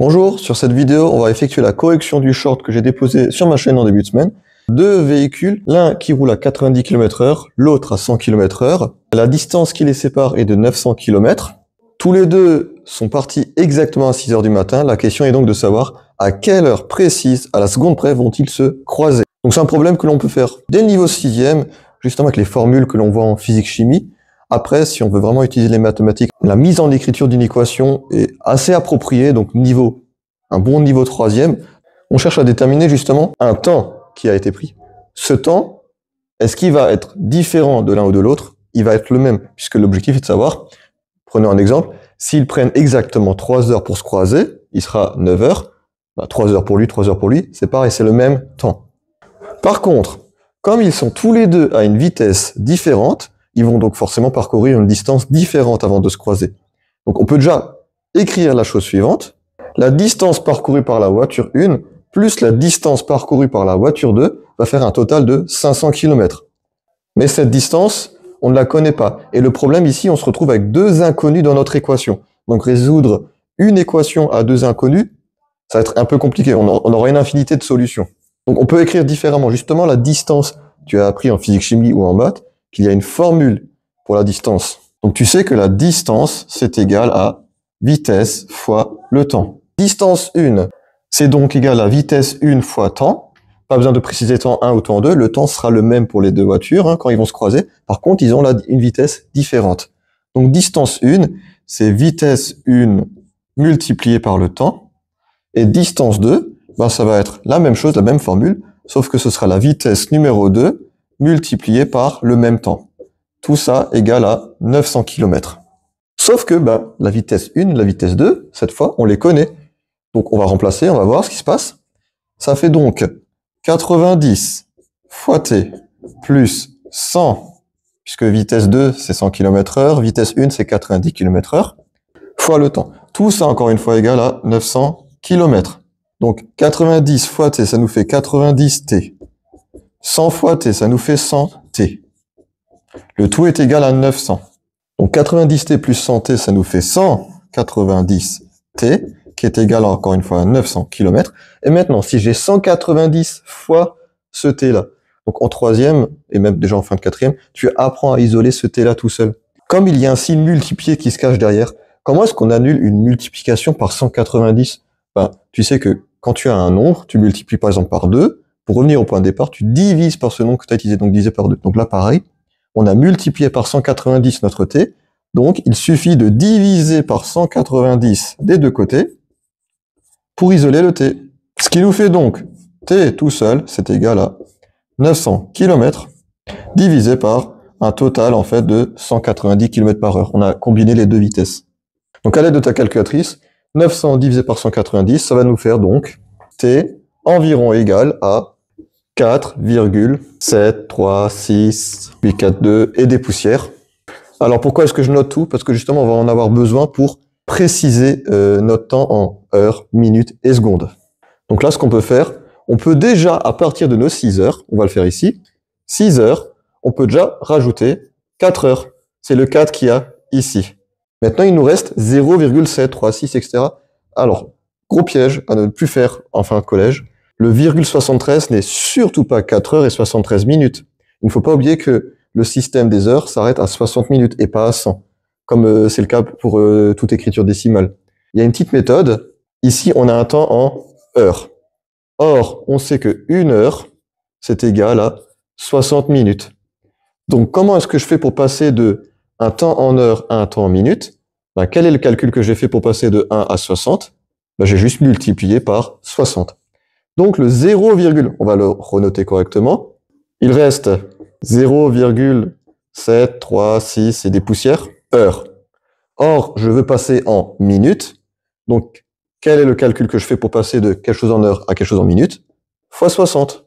Bonjour, sur cette vidéo, on va effectuer la correction du short que j'ai déposé sur ma chaîne en début de semaine. Deux véhicules, l'un qui roule à 90 km/h, l'autre à 100 km/h. La distance qui les sépare est de 900 km. Tous les deux sont partis exactement à 6 heures du matin. La question est donc de savoir à quelle heure précise, à la seconde près, vont-ils se croiser. Donc c'est un problème que l'on peut faire dès le niveau 6e, justement avec les formules que l'on voit en physique-chimie. Après, si on veut vraiment utiliser les mathématiques, la mise en écriture d'une équation est assez appropriée, donc un bon niveau 3e. On cherche à déterminer justement un temps qui a été pris. Ce temps, est-ce qu'il va être différent de l'un ou de l'autre? Il va être le même, puisque l'objectif est de savoir, prenons un exemple, s'ils prennent exactement 3 heures pour se croiser, il sera 9 heures, 3 heures pour lui, 3 heures pour lui, c'est pareil, c'est le même temps. Par contre, comme ils sont tous les deux à une vitesse différente, ils vont donc forcément parcourir une distance différente avant de se croiser. Donc on peut déjà écrire la chose suivante. La distance parcourue par la voiture 1 plus la distance parcourue par la voiture 2 va faire un total de 500 km. Mais cette distance, on ne la connaît pas. Et le problème ici, on se retrouve avec deux inconnus dans notre équation. Donc résoudre une équation à deux inconnus, ça va être un peu compliqué. On aura une infinité de solutions. Donc on peut écrire différemment. Justement, la distance, tu as appris en physique-chimie ou en maths, qu'il y a une formule pour la distance. Donc tu sais que la distance, c'est égal à vitesse fois le temps. Distance 1, c'est donc égal à vitesse 1 fois temps. Pas besoin de préciser temps 1 ou temps 2. Le temps sera le même pour les deux voitures quand ils vont se croiser. Par contre, ils ont une vitesse différente. Donc distance 1, c'est vitesse 1 multipliée par le temps. Et distance 2, ça va être la même chose, la même formule, sauf que ce sera la vitesse numéro 2 multiplié par le même temps. Tout ça égale à 900 km. Sauf que la vitesse 1, la vitesse 2, cette fois, on les connaît. Donc on va remplacer, on va voir ce qui se passe. Ça fait donc 90 fois t plus 100, puisque vitesse 2 c'est 100 km/h, vitesse 1 c'est 90 km/h, fois le temps. Tout ça encore une fois égal à 900 km. Donc 90 fois t, ça nous fait 90t. 100 fois t, ça nous fait 100t. Le tout est égal à 900. Donc 90t plus 100t, ça nous fait 190t, qui est égal encore une fois à 900 km. Et maintenant, si j'ai 190 fois ce t-là, donc en troisième, et même déjà en fin de quatrième, tu apprends à isoler ce t-là tout seul. Comme il y a un signe multiplié qui se cache derrière, comment est-ce qu'on annule une multiplication par 190? Tu sais que quand tu as un nombre, tu multiplies par exemple par 2, pour revenir au point de départ, tu divises par ce nombre que tu as utilisé, donc divisé par 2. Donc là, pareil, on a multiplié par 190 notre t, donc il suffit de diviser par 190 des deux côtés pour isoler le t. Ce qui nous fait donc t tout seul, c'est égal à 900 km divisé par un total en fait de 190 km/h. On a combiné les deux vitesses. Donc à l'aide de ta calculatrice, 900 divisé par 190, ça va nous faire donc t environ égal à 4,736 842 et des poussières. Alors pourquoi est-ce que je note tout? Parce que justement on va en avoir besoin pour préciser notre temps en heures, minutes et secondes. Donc là ce qu'on peut faire, on peut déjà à partir de nos 6 heures, on va le faire ici, 6 heures, on peut déjà rajouter 4 heures. C'est le 4 qu'il y a ici. Maintenant il nous reste 0,736 etc. Alors, gros piège à ne plus faire en fin de collège. Le virgule 73 n'est surtout pas 4 heures et 73 minutes. Il ne faut pas oublier que le système des heures s'arrête à 60 minutes et pas à 100, comme c'est le cas pour toute écriture décimale. Il y a une petite méthode. Ici, on a un temps en heures. Or, on sait que 1 heure, c'est égal à 60 minutes. Donc, comment est-ce que je fais pour passer de un temps en heure à un temps en minutes? Quel est le calcul que j'ai fait pour passer de 1 à 60? J'ai juste multiplié par 60. Donc le 0, on va le renoter correctement. Il reste 0,736 et des poussières heures. Or, je veux passer en minutes. Donc, quel est le calcul que je fais pour passer de quelque chose en heure à quelque chose en minutes? Fois 60.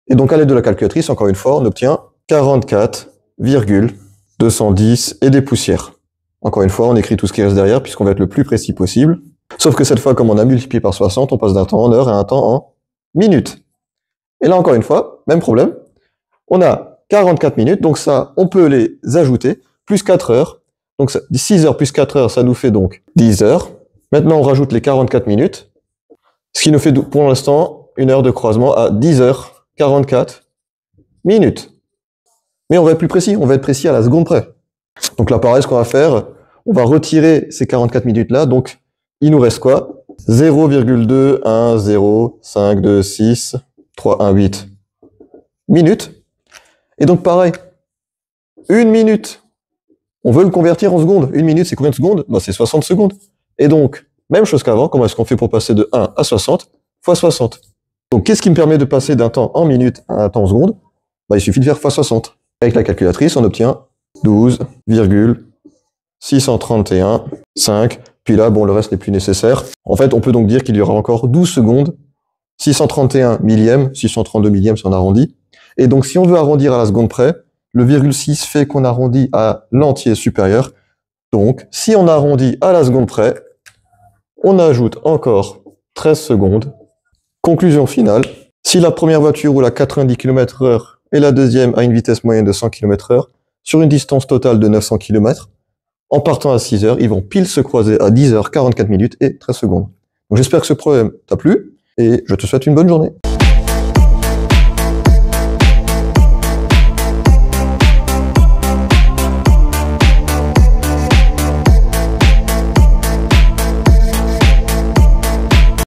Et donc, à l'aide de la calculatrice, encore une fois, on obtient 44,210 et des poussières. Encore une fois, on écrit tout ce qui reste derrière puisqu'on va être le plus précis possible. Sauf que cette fois, comme on a multiplié par 60, on passe d'un temps en heure à un temps en minutes. Et là, encore une fois, même problème. On a 44 minutes, donc ça, on peut les ajouter, plus 4 heures. Donc 6 heures plus 4 heures, ça nous fait donc 10 heures. Maintenant, on rajoute les 44 minutes, ce qui nous fait pour l'instant une heure de croisement à 10h44 minutes. Mais on va être plus précis, on va être précis à la seconde près. Donc là, pareil, ce qu'on va faire, on va retirer ces 44 minutes-là, donc il nous reste quoi? 0,210526318 minutes. Et donc pareil, une minute, on veut le convertir en secondes. Une minute, c'est combien de secondes? Bah, c'est 60 secondes. Et donc, même chose qu'avant, comment est-ce qu'on fait pour passer de 1 à 60 fois 60? Donc, qu'est-ce qui me permet de passer d'un temps en minutes à un temps en secondes? Bah, il suffit de faire fois 60. Avec la calculatrice, on obtient 12,631,5. Puis là, bon, le reste n'est plus nécessaire. En fait, on peut donc dire qu'il y aura encore 12 secondes, 631 millièmes, 632 millièmes si on arrondit. Et donc, si on veut arrondir à la seconde près, le virgule 6 fait qu'on arrondit à l'entier supérieur. Donc, si on arrondit à la seconde près, on ajoute encore 13 secondes. Conclusion finale, si la première voiture roule à 90 km/h et la deuxième à une vitesse moyenne de 100 km/h, sur une distance totale de 900 km, en partant à 6 heures, ils vont pile se croiser à 10h44 minutes et 13 secondes. Donc j'espère que ce problème t'a plu et je te souhaite une bonne journée.